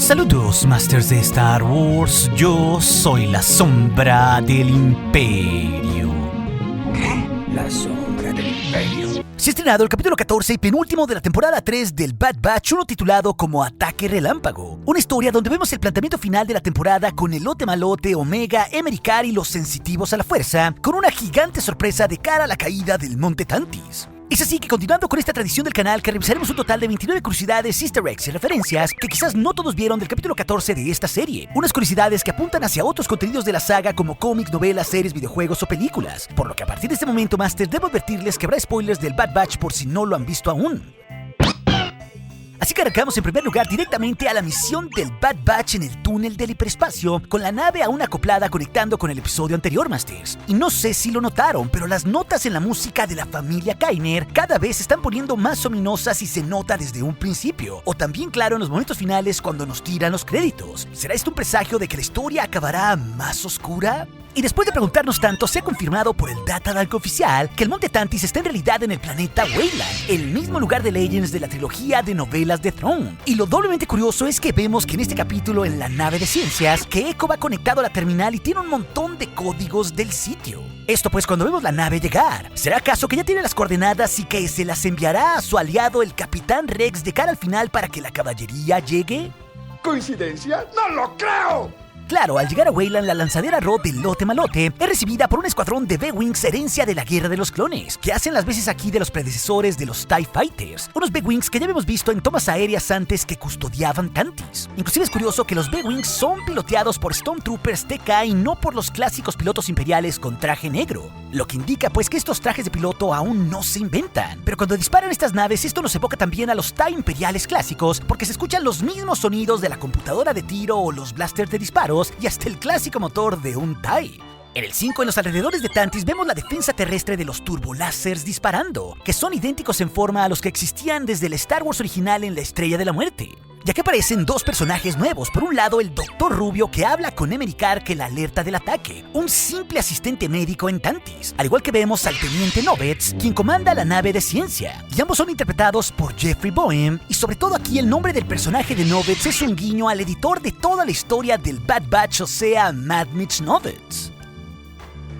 Saludos, Masters de Star Wars. Yo soy la sombra del Imperio. ¿Qué? La sombra del Imperio. Se ha estrenado el capítulo 14 y penúltimo de la temporada 3 del Bad Batch, uno titulado como Ataque Relámpago. Una historia donde vemos el planteamiento final de la temporada con el lote malote, Omega, Emericar y los sensitivos a la fuerza, con una gigante sorpresa de cara a la caída del Monte Tantis. Es así que continuando con esta tradición del canal, que revisaremos un total de 29 curiosidades, easter eggs y referencias que quizás no todos vieron del capítulo 14 de esta serie. Unas curiosidades que apuntan hacia otros contenidos de la saga como cómics, novelas, series, videojuegos o películas. Por lo que a partir de este momento, Master, debo advertirles que habrá spoilers del Bad Batch por si no lo han visto aún. Así que arrancamos en primer lugar directamente a la misión del Bad Batch en el túnel del hiperespacio, con la nave aún acoplada conectando con el episodio anterior, Masters. Y no sé si lo notaron, pero las notas en la música de la familia Kainer cada vez se están poniendo más ominosas y se nota desde un principio. O también claro en los momentos finales cuando nos tiran los créditos. ¿Será esto un presagio de que la historia acabará más oscura? Y después de preguntarnos tanto, se ha confirmado por el Datadalk oficial que el Monte Tantis está en realidad en el planeta Weyland, el mismo lugar de Legends de la trilogía de novelas de Throne. Y lo doblemente curioso es que vemos que en este capítulo en la nave de ciencias, que Echo va conectado a la terminal y tiene un montón de códigos del sitio. Esto pues cuando vemos la nave llegar. ¿Será acaso que ya tiene las coordenadas y que se las enviará a su aliado el Capitán Rex de cara al final para que la caballería llegue? ¿Coincidencia? ¡No lo creo! Claro, al llegar a Weyland, la lanzadera Rod del lote malote es recibida por un escuadrón de B-Wings herencia de la Guerra de los Clones, que hacen las veces aquí de los predecesores de los TIE Fighters, unos B-Wings que ya habíamos visto en tomas aéreas antes que custodiaban Tantis. Inclusive es curioso que los B-Wings son piloteados por Stormtroopers TK y no por los clásicos pilotos imperiales con traje negro, lo que indica pues que estos trajes de piloto aún no se inventan. Pero cuando disparan estas naves, esto nos evoca también a los TIE imperiales clásicos, porque se escuchan los mismos sonidos de la computadora de tiro o los blasters de disparo y hasta el clásico motor de un TIE. En el 5, en los alrededores de Tantis, vemos la defensa terrestre de los turbolásers disparando, que son idénticos en forma a los que existían desde el Star Wars original en la Estrella de la Muerte. Ya que aparecen dos personajes nuevos. Por un lado, el Dr. Rubio, que habla con Emericar que la alerta del ataque, un simple asistente médico en Tantis, al igual que vemos al Teniente Novets, quien comanda la nave de ciencia, y ambos son interpretados por Jeffrey Boehm, y sobre todo aquí el nombre del personaje de Novets es un guiño al editor de toda la historia del Bad Batch, o sea, Mad Mitch Novets.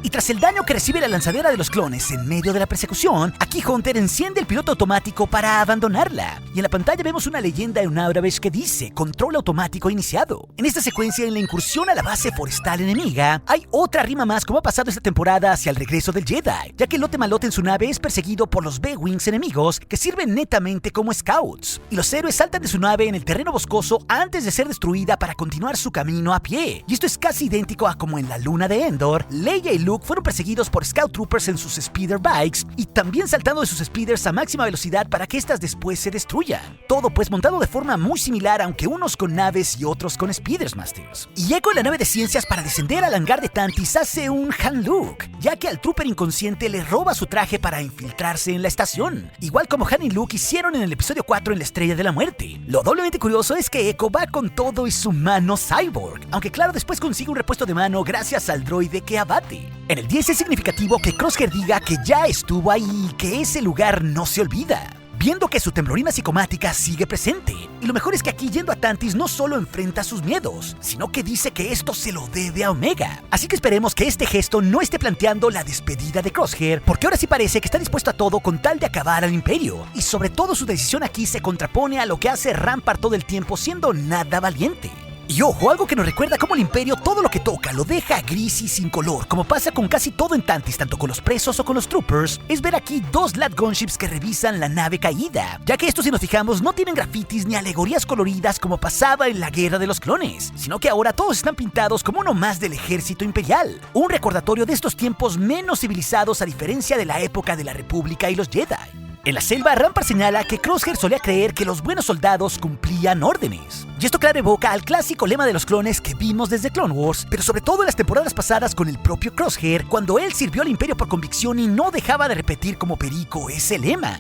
Y tras el daño que recibe la lanzadera de los clones en medio de la persecución, aquí Hunter enciende el piloto automático para abandonarla. Y en la pantalla vemos una leyenda en Auravesh que dice control automático iniciado. En esta secuencia, en la incursión a la base forestal enemiga, hay otra rima más como ha pasado esta temporada hacia el regreso del Jedi, ya que el lote malote en su nave es perseguido por los B-Wings enemigos que sirven netamente como scouts. Y los héroes saltan de su nave en el terreno boscoso antes de ser destruida para continuar su camino a pie. Y esto es casi idéntico a como en la luna de Endor, Leia y Luke fueron perseguidos por Scout Troopers en sus Speeder Bikes y también saltando de sus Speeders a máxima velocidad para que estas después se destruyan. Todo pues montado de forma muy similar, aunque unos con naves y otros con Speeders, Masters. Y Echo en la nave de ciencias para descender al hangar de Tantis hace un Han Luke, ya que al Trooper inconsciente le roba su traje para infiltrarse en la estación, igual como Han y Luke hicieron en el episodio 4 en la Estrella de la Muerte. Lo doblemente curioso es que Echo va con todo y su mano cyborg, aunque claro después consigue un repuesto de mano gracias al droide que abate. En el 10 es significativo que Crosshair diga que ya estuvo ahí y que ese lugar no se olvida, viendo que su temblorina psicomática sigue presente. Y lo mejor es que aquí yendo a Tantis no solo enfrenta sus miedos, sino que dice que esto se lo debe a Omega. Así que esperemos que este gesto no esté planteando la despedida de Crosshair, porque ahora sí parece que está dispuesto a todo con tal de acabar al Imperio. Y sobre todo su decisión aquí se contrapone a lo que hace Rampart todo el tiempo siendo nada valiente. Y ojo, algo que nos recuerda cómo el Imperio todo lo que toca lo deja gris y sin color, como pasa con casi todo en Tantis, tanto con los presos o con los troopers, es ver aquí dos Lat Gunships que revisan la nave caída, ya que estos, si nos fijamos, no tienen grafitis ni alegorías coloridas como pasaba en la Guerra de los Clones, sino que ahora todos están pintados como uno más del ejército imperial, un recordatorio de estos tiempos menos civilizados a diferencia de la época de la República y los Jedi. En la selva, Rampart señala que Crosshair solía creer que los buenos soldados cumplían órdenes. Y esto claro evoca al clásico lema de los clones que vimos desde Clone Wars, pero sobre todo en las temporadas pasadas con el propio Crosshair, cuando él sirvió al Imperio por convicción y no dejaba de repetir como perico ese lema.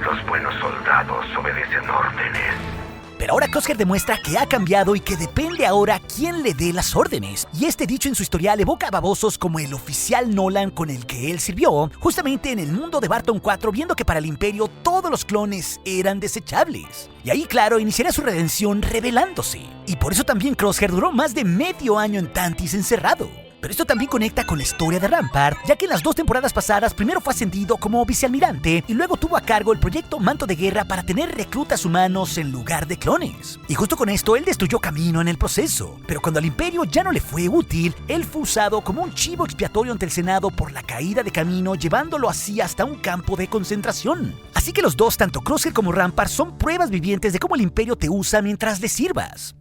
Los buenos soldados obedecen órdenes. Pero ahora Crosshair demuestra que ha cambiado y que depende ahora quién le dé las órdenes. Y este dicho en su historial evoca a babosos como el oficial Nolan con el que él sirvió, justamente en el mundo de Barton 4, viendo que para el Imperio todos los clones eran desechables. Y ahí, claro, iniciará su redención rebelándose. Y por eso también Crosshair duró más de medio año en Tantis encerrado. Pero esto también conecta con la historia de Rampart, ya que en las 2 temporadas pasadas primero fue ascendido como vicealmirante y luego tuvo a cargo el proyecto Manto de Guerra para tener reclutas humanos en lugar de clones. Y justo con esto él destruyó Camino en el proceso, pero cuando al Imperio ya no le fue útil, él fue usado como un chivo expiatorio ante el Senado por la caída de Camino, llevándolo así hasta un campo de concentración. Así que los dos, tanto Crosshair como Rampart, son pruebas vivientes de cómo el Imperio te usa mientras le sirvas.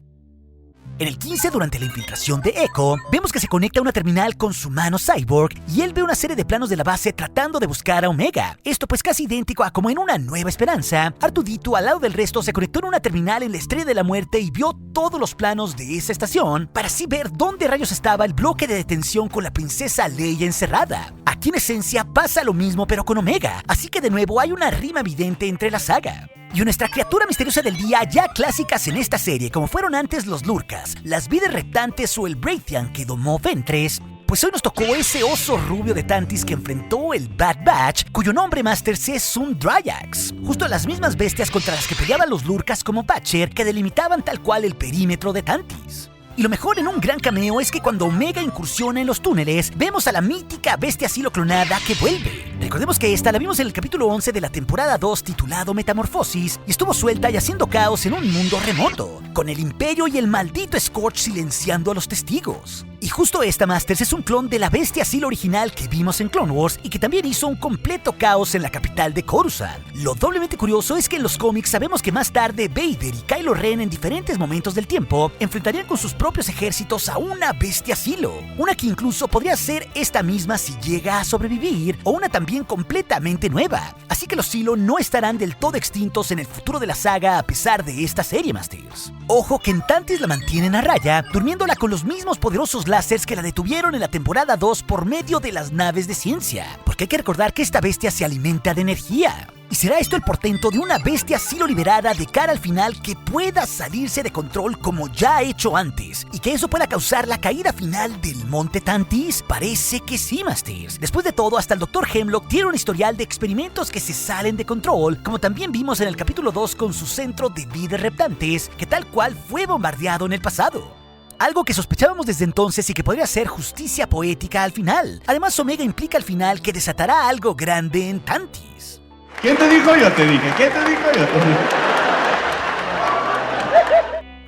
En el 15, durante la infiltración de Echo, vemos que se conecta a una terminal con su mano cyborg y él ve una serie de planos de la base tratando de buscar a Omega. Esto pues casi idéntico a como en Una Nueva Esperanza, R2-D2 al lado del resto se conectó en una terminal en la Estrella de la Muerte y vio todos los planos de esa estación para así ver dónde rayos estaba el bloque de detención con la princesa Leia encerrada. Aquí en esencia pasa lo mismo pero con Omega, así que de nuevo hay una rima evidente entre la saga. Y nuestra criatura misteriosa del día, ya clásicas en esta serie, como fueron antes los Lurkas, las vidas reptantes o el Braithian que domó Ventress, pues hoy nos tocó ese oso rubio de Tantis que enfrentó el Bad Batch, cuyo nombre Masters es un Dryax. Justo las mismas bestias contra las que peleaban los Lurkas como Patcher, que delimitaban tal cual el perímetro de Tantis. Y lo mejor en un gran cameo es que cuando Omega incursiona en los túneles, vemos a la mítica bestia Silo clonada que vuelve. Recordemos que esta la vimos en el capítulo 11 de la temporada 2 titulado Metamorfosis y estuvo suelta y haciendo caos en un mundo remoto, con el Imperio y el maldito Scorch silenciando a los testigos. Y justo esta Masters es un clon de la bestia Silo original que vimos en Clone Wars y que también hizo un completo caos en la capital de Coruscant. Lo doblemente curioso es que en los cómics sabemos que más tarde Vader y Kylo Ren en diferentes momentos del tiempo enfrentarían con sus propios ejércitos a una bestia Silo, una que incluso podría ser esta misma si llega a sobrevivir, o una también completamente nueva. Así que los Silo no estarán del todo extintos en el futuro de la saga a pesar de esta serie, Masters. Ojo que en Tantis la mantienen a raya, durmiéndola con los mismos poderosos láseres que la detuvieron en la temporada 2 por medio de las naves de ciencia, porque hay que recordar que esta bestia se alimenta de energía. ¿Y será esto el portento de una bestia Silo liberada de cara al final que pueda salirse de control como ya ha hecho antes? ¿Y que eso pueda causar la caída final del Monte Tantis? Parece que sí, Masters. Después de todo, hasta el Dr. Hemlock tiene un historial de experimentos que se salen de control, como también vimos en el capítulo 2 con su centro de vidas reptantes, que tal cual fue bombardeado en el pasado. Algo que sospechábamos desde entonces y que podría ser justicia poética al final. Además, Omega implica al final que desatará algo grande en Tantis. ¿Quién te dijo? Yo te dije. ¿Quién te dijo? Yo te dije.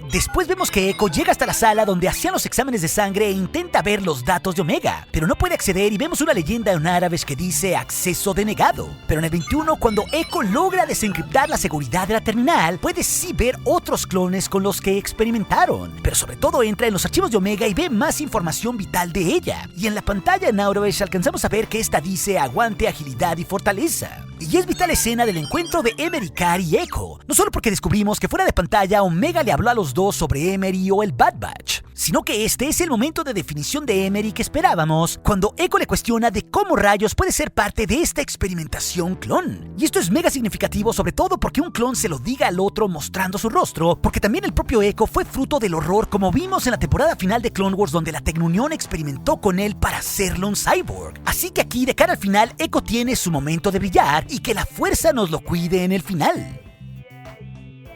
Después vemos que Echo llega hasta la sala donde hacían los exámenes de sangre e intenta ver los datos de Omega, pero no puede acceder y vemos una leyenda en árabes que dice acceso denegado. Pero en el 21, cuando Echo logra desencriptar la seguridad de la terminal, puede sí ver otros clones con los que experimentaron, pero sobre todo entra en los archivos de Omega y ve más información vital de ella. Y en la pantalla en árabes alcanzamos a ver que esta dice aguante, agilidad y fortaleza. Y es vital la escena del encuentro de Emery, Car y Echo, no solo porque descubrimos que fuera de pantalla Omega le habló a los dos sobre Emery o el Bad Batch, sino que este es el momento de definición de Emery que esperábamos, cuando Echo le cuestiona de cómo rayos puede ser parte de esta experimentación clon. Y esto es mega significativo, sobre todo porque un clon se lo diga al otro mostrando su rostro, porque también el propio Echo fue fruto del horror, como vimos en la temporada final de Clone Wars, donde la Tecnunión experimentó con él para hacerlo un cyborg. Así que aquí, de cara al final, Echo tiene su momento de brillar y que la fuerza nos lo cuide en el final.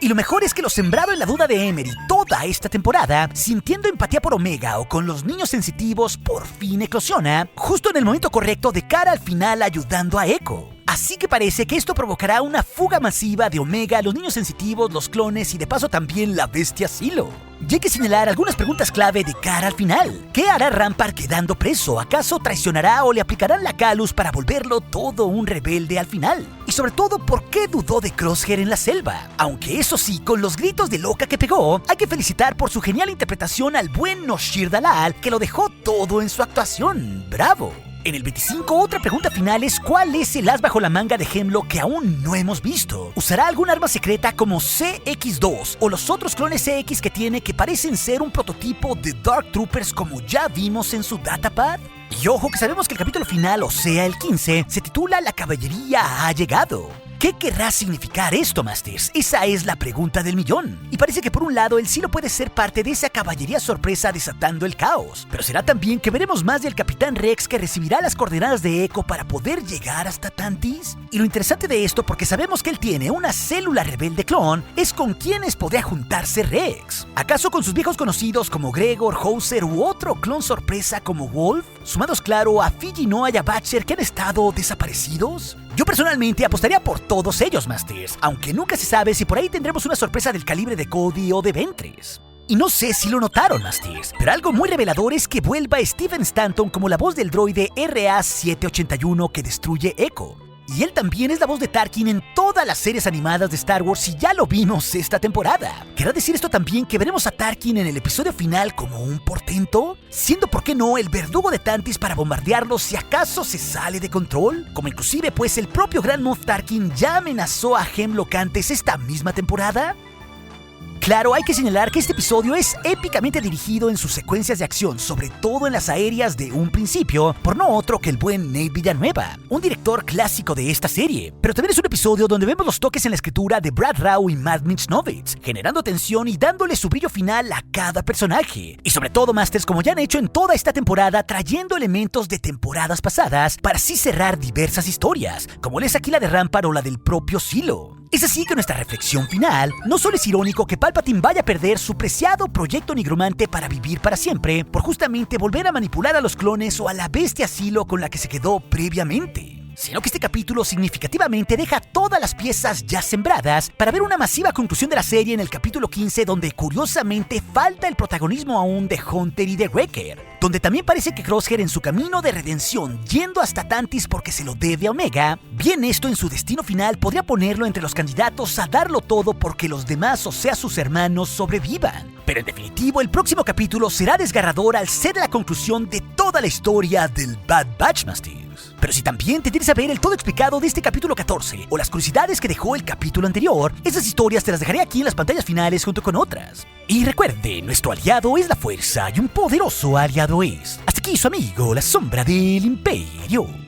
Y lo mejor es que lo sembrado en la duda de Emery toda esta temporada, sintiendo empatía por Omega o con los niños sensitivos, por fin eclosiona, justo en el momento correcto de cara al final ayudando a Echo. Así que parece que esto provocará una fuga masiva de Omega, los niños sensitivos, los clones y de paso también la bestia Silo. Y hay que señalar algunas preguntas clave de cara al final. ¿Qué hará Rampart quedando preso? ¿Acaso traicionará o le aplicarán la Calus para volverlo todo un rebelde al final? Y sobre todo, ¿por qué dudó de Crosshair en la selva? Aunque eso sí, con los gritos de loca que pegó, hay que felicitar por su genial interpretación al buen Noshir Dalal, que lo dejó todo en su actuación. ¡Bravo! En el 25, otra pregunta final es ¿cuál es el as bajo la manga de Hemlock que aún no hemos visto? ¿Usará algún arma secreta como CX-2 o los otros clones CX que tiene que parecen ser un prototipo de Dark Troopers como ya vimos en su datapad? Y ojo que sabemos que el capítulo final, o sea el 15, se titula La caballería ha llegado. ¿Qué querrá significar esto, Masters? Esa es la pregunta del millón. Y parece que por un lado el Silo puede ser parte de esa caballería sorpresa desatando el caos. Pero será también que veremos más del Capitán Rex que recibirá las coordenadas de Echo para poder llegar hasta Tantis. Y lo interesante de esto, porque sabemos que él tiene una célula rebelde clon, es con quienes podría juntarse Rex. ¿Acaso con sus viejos conocidos como Gregor, Hauser u otro clon sorpresa como Wolf? Sumados claro a Fiji, Noah y a Batcher que han estado desaparecidos. Yo personalmente apostaría por todos ellos, Masters, aunque nunca se sabe si por ahí tendremos una sorpresa del calibre de Cody o de Ventress. Y no sé si lo notaron, Masters, pero algo muy revelador es que vuelva Steven Stanton como la voz del droide RA-781 que destruye Echo. Y él también es la voz de Tarkin en todas las series animadas de Star Wars y ya lo vimos esta temporada. ¿Querrá decir esto también que veremos a Tarkin en el episodio final como un portento? Siendo, ¿por qué no?, el verdugo de Tantis para bombardearlo si acaso se sale de control. Como inclusive pues el propio Grand Moff Tarkin ya amenazó a Hemlock antes esta misma temporada. Claro, hay que señalar que este episodio es épicamente dirigido en sus secuencias de acción, sobre todo en las aéreas de un principio, por no otro que el buen Nate Villanueva, un director clásico de esta serie. Pero también es un episodio donde vemos los toques en la escritura de Brad Rau y Matt Michnovetz, generando tensión y dándole su brillo final a cada personaje. Y sobre todo, Masters, como ya han hecho en toda esta temporada, trayendo elementos de temporadas pasadas para así cerrar diversas historias, como es aquí la de Rampart o la del propio Silo. Es así que nuestra reflexión final no solo es irónico que Palpatine vaya a perder su preciado proyecto nigromante para vivir para siempre, por justamente volver a manipular a los clones o a la bestia Silo con la que se quedó previamente, sino que este capítulo significativamente deja todas las piezas ya sembradas para ver una masiva conclusión de la serie en el capítulo 15, donde curiosamente falta el protagonismo aún de Hunter y de Wrecker, donde también parece que Crosshair en su camino de redención yendo hasta Tantis porque se lo debe a Omega, bien esto en su destino final podría ponerlo entre los candidatos a darlo todo porque los demás, o sea sus hermanos, sobrevivan. Pero en definitivo el próximo capítulo será desgarrador al ser la conclusión de toda la historia del Bad Batch, Masters. Pero si también te quieres saber el todo explicado de este capítulo 14 o las curiosidades que dejó el capítulo anterior, esas historias te las dejaré aquí en las pantallas finales junto con otras. Y recuerde, nuestro aliado es la fuerza y un poderoso aliado es. Hasta aquí su amigo, la sombra del Imperio.